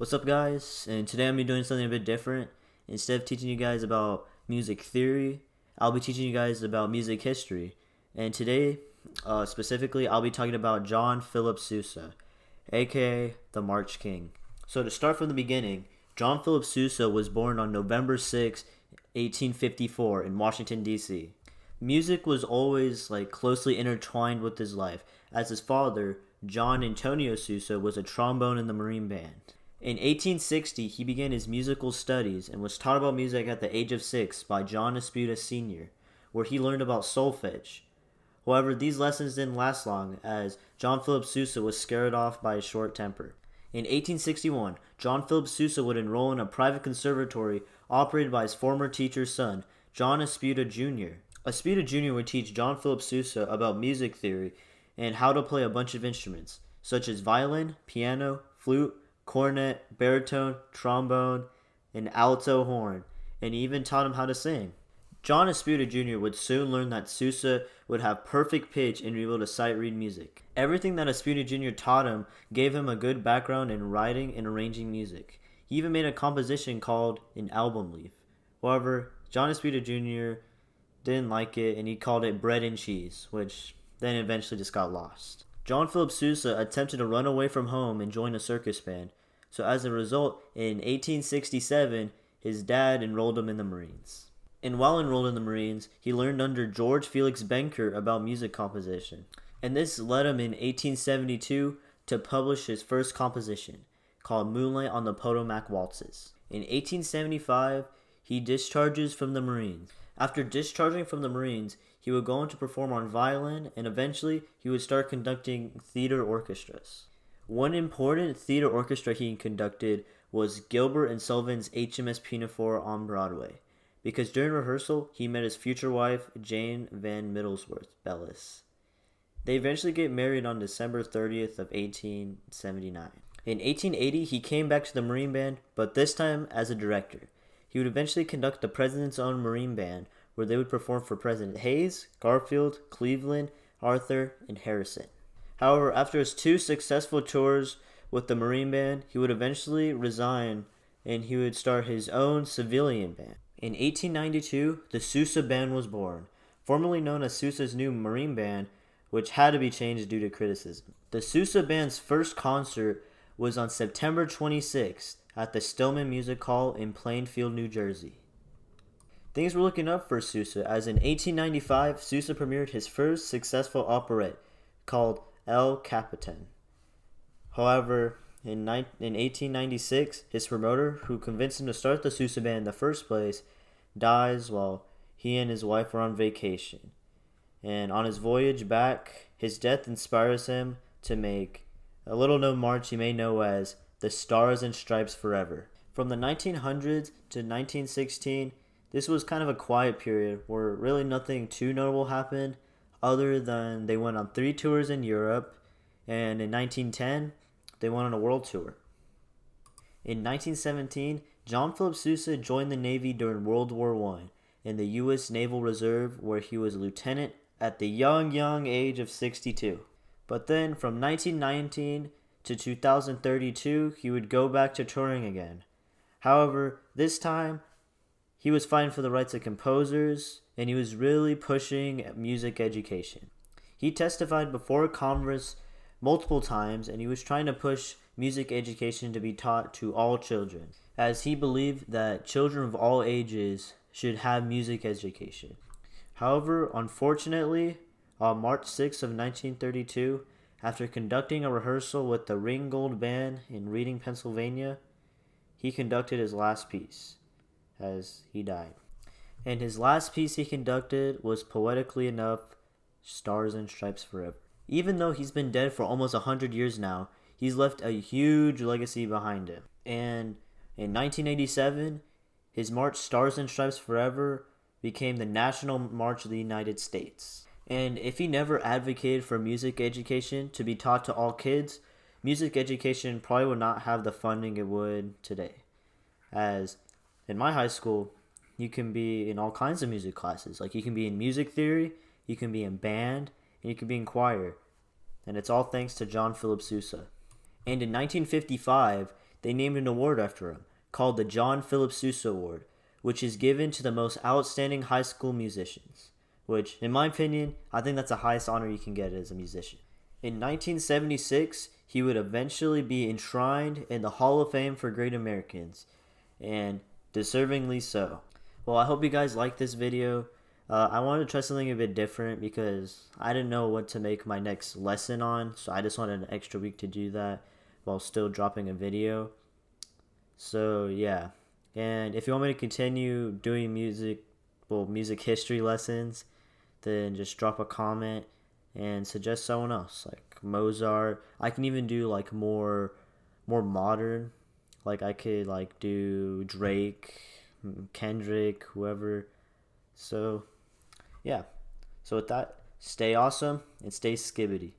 What's up, guys? And today I'm going to be doing something a bit different. Instead of teaching you guys about music theory, I'll be teaching you guys about music history. And today, specifically, I'll be talking about John Philip Sousa, aka the March King. So to start from the beginning, John Philip Sousa was born on November 6, 1854 in Washington, D.C. Music was always closely intertwined with his life, as his father, John Antonio Sousa, was a trombone in the Marine Band. In 1860, he began his musical studies and was taught about music at the age of 6 by John Esputa Sr., where he learned about solfege. However, these lessons didn't last long, as John Philip Sousa was scared off by his short temper. In 1861, John Philip Sousa would enroll in a private conservatory operated by his former teacher's son, John Esputa Jr. Esputa Jr. would teach John Philip Sousa about music theory and how to play a bunch of instruments, such as violin, piano, flute, cornet, baritone, trombone, and alto horn, and even taught him how to sing. John Esputa Jr. would soon learn that Sousa would have perfect pitch and be able to sight read music. Everything that Esputa Jr. taught him gave him a good background in writing and arranging music. He even made a composition called An Album Leaf. However, John Esputa Jr. didn't like it, and he called it Bread and Cheese, which then eventually just got lost. John Philip Sousa attempted to run away from home and join a circus band. So as a result, in 1867, his dad enrolled him in the Marines. And while enrolled in the Marines, he learned under George Felix Benker about music composition. And this led him in 1872 to publish his first composition, called Moonlight on the Potomac Waltzes. In 1875, he discharges from the Marines. After discharging from the Marines, he would go on to perform on violin, and eventually he would start conducting theater orchestras. One important theater orchestra he conducted was Gilbert and Sullivan's HMS Pinafore on Broadway, because during rehearsal, he met his future wife, Jane Van Middlesworth Bellis. They eventually get married on December 30th of 1879. In 1880, he came back to the Marine Band, but this time as a director. He would eventually conduct the President's Own Marine Band, where they would perform for President Hayes, Garfield, Cleveland, Arthur, and Harrison. However, after his 2 successful tours with the Marine Band, he would eventually resign and he would start his own civilian band. In 1892, the Sousa Band was born, formerly known as Sousa's New Marine Band, which had to be changed due to criticism. The Sousa Band's first concert was on September 26th at the Stillman Music Hall in Plainfield, New Jersey. Things were looking up for Sousa, as in 1895, Sousa premiered his first successful operette called El Capitan. However, in 1896, his promoter, who convinced him to start the Sousa Band in the first place, dies while he and his wife are on vacation. And on his voyage back, his death inspires him to make a little-known march you may know as the Stars and Stripes Forever. From the 1900s to 1916, this was kind of a quiet period where really nothing too notable happened, other than they went on 3 tours in Europe, and in 1910, they went on a world tour. In 1917, John Philip Sousa joined the Navy during World War I in the U.S. Naval Reserve, where he was a lieutenant at the young age of 62. But then, from 1919 to 2032, he would go back to touring again. However, this time, he was fighting for the rights of composers, and he was really pushing music education. He testified before Congress multiple times, and he was trying to push music education to be taught to all children, as he believed that children of all ages should have music education. However, unfortunately, on March 6 of 1932, after conducting a rehearsal with the Ringgold Band in Reading, Pennsylvania, he conducted his last piece, as he died. And his last piece he conducted was, poetically enough, Stars and Stripes Forever. Even though he's been dead for almost 100 years now, he's left a huge legacy behind him. And in 1987, his march, Stars and Stripes Forever, became the National March of the United States. And if he never advocated for music education to be taught to all kids, music education probably would not have the funding it would today. As in my high school, you can be in all kinds of music classes. You can be in music theory, you can be in band, and you can be in choir. And it's all thanks to John Philip Sousa. And in 1955, they named an award after him called the John Phillip Sousa Award, which is given to the most outstanding high school musicians. Which, in my opinion, I think that's the highest honor you can get as a musician. In 1976, he would eventually be enshrined in the Hall of Fame for Great Americans, and deservingly so. Well, I hope you guys liked this video. I wanted to try something a bit different because I didn't know what to make my next lesson on, so I just wanted an extra week to do that while still dropping a video. So yeah, and if you want me to continue doing music history lessons, then just drop a comment and suggest someone else, like Mozart. I can even do like more modern, like I could like do Drake, Kendrick, whoever. So yeah, so with that, stay awesome and stay skibbity.